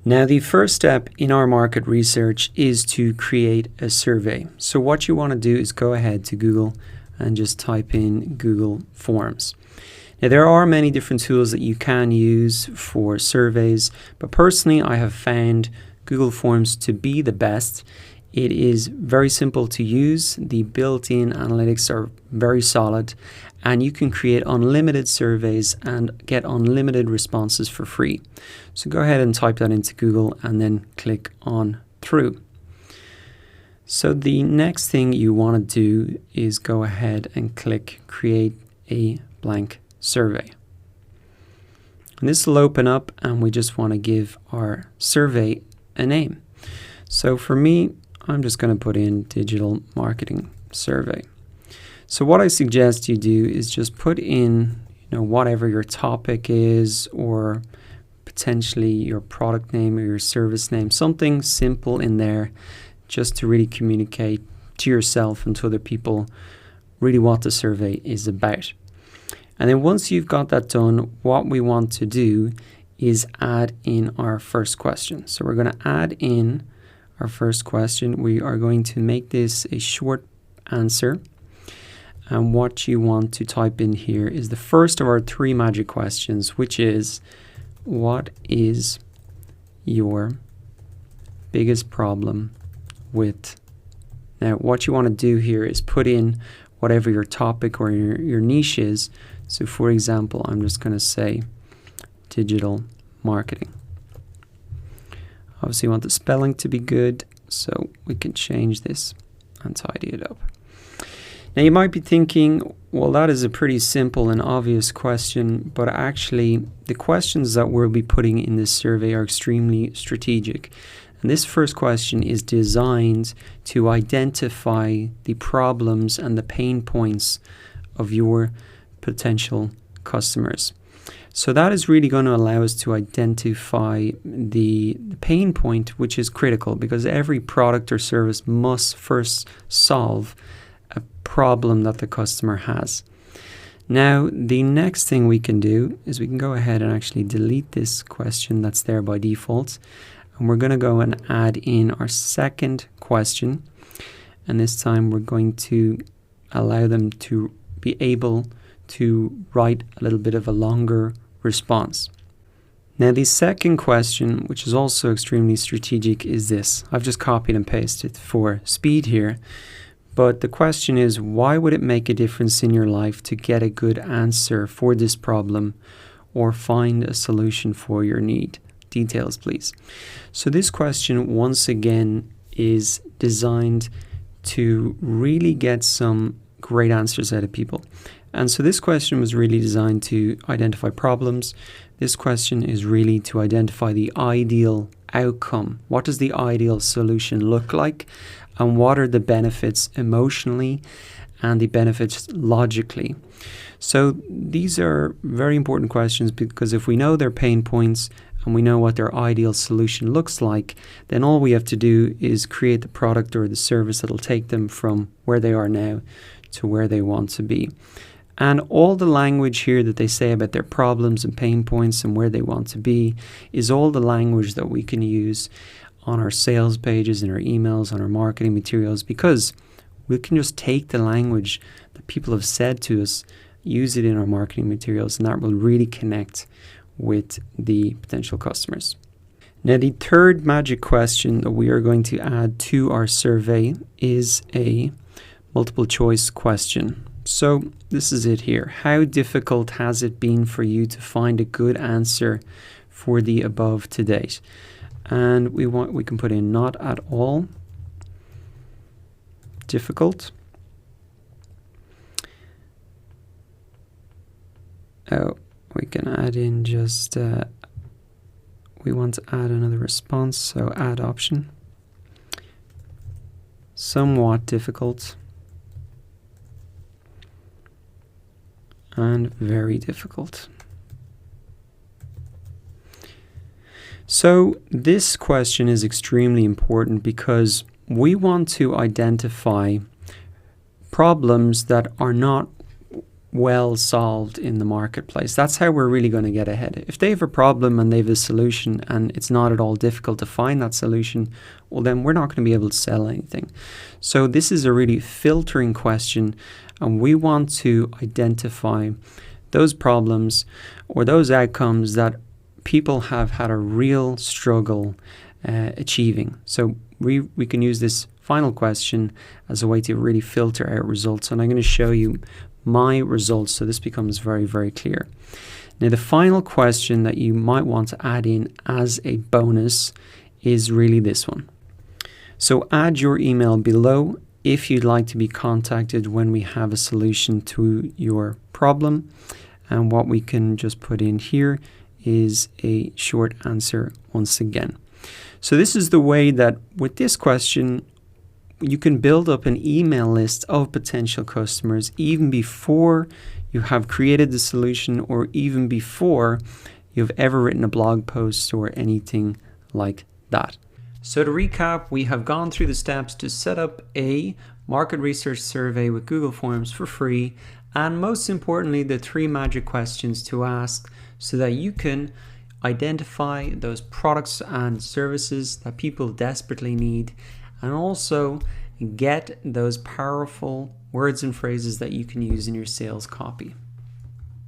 Now, the first step in our market research is to create a survey. So what you want to do is go ahead to Google and just type in Google Forms. Now, there are many different tools that you can use for surveys, but personally, I have found Google Forms to be the best. It is very simple to use. The built-in analytics are very solid, and you can create unlimited surveys and get unlimited responses for free. So go ahead and type that into Google and then click on through. So the next thing you want to do is go ahead and click create a blank survey. And this will open up, and we just want to give our survey a name. So for me, I'm just going to put in digital marketing survey. So what I suggest you do is just put in, whatever your topic is, or potentially your product name or your service name, something simple in there, just to really communicate to yourself and to other people really what the survey is about. And then once you've got that done, what we want to do is add in our first question. So we're going to add in our first question. We are going to make this a short answer. And what you want to type in here is the first of our 3 magic questions, which is, what is your biggest problem with? Now, what you want to do here is put in whatever your topic or your niche is. So for example, I'm just going to say digital marketing. Obviously, you want the spelling to be good, so we can change this and tidy it up. Now, you might be thinking, well, that is a pretty simple and obvious question, but actually, the questions that we'll be putting in this survey are extremely strategic. And this first question is designed to identify the problems and the pain points of your potential customers. So that is really going to allow us to identify the pain point, which is critical, because every product or service must first solve a problem that the customer has. Now, the next thing we can do is we can go ahead and actually delete this question that's there by default. And we're going to go and add in our second question. And this time we're going to allow them to be able to write a little bit of a longer response. Now, the second question, which is also extremely strategic, is this. I've just copied and pasted for speed here. But the question is, why would it make a difference in your life to get a good answer for this problem or find a solution for your need? Details, please. So this question, once again, is designed to really get some great answers out of people. And so this question was really designed to identify problems. This question is really to identify the ideal outcome. What does the ideal solution look like? And what are the benefits emotionally and the benefits logically? So these are very important questions, because if we know their pain points and we know what their ideal solution looks like, then all we have to do is create the product or the service that'll take them from where they are now to where they want to be. And all the language here that they say about their problems and pain points and where they want to be is all the language that we can use on our sales pages, in our emails, on our marketing materials, because we can just take the language that people have said to us, use it in our marketing materials, and that will really connect with the potential customers. Now, the third magic question that we are going to add to our survey is a multiple choice question. So this is it here. How difficult has it been for you to find a good answer for the above to date? And we can put in not at all difficult. We can add in just, we want to add another response, so add option. Somewhat difficult. And very difficult. So this question is extremely important because we want to identify problems that are not well solved in the marketplace. That's how we're really going to get ahead. If they have a problem and they have a solution and it's not at all difficult to find that solution, well, then we're not going to be able to sell anything. So this is a really filtering question, and we want to identify those problems or those outcomes that people have had a real struggle achieving. So we can use this final question as a way to really filter out results, and I'm going to show you my results so this becomes very, very clear. Now, the final question that you might want to add in as a bonus is really this one. So add your email below if you'd like to be contacted when we have a solution to your problem. And what we can just put in here is a short answer once again. So this is the way that with this question, you can build up an email list of potential customers even before you have created the solution or even before you've ever written a blog post or anything like that. So to recap, we have gone through the steps to set up a market research survey with Google Forms for free, and most importantly, the 3 magic questions to ask so that you can identify those products and services that people desperately need, and also get those powerful words and phrases that you can use in your sales copy.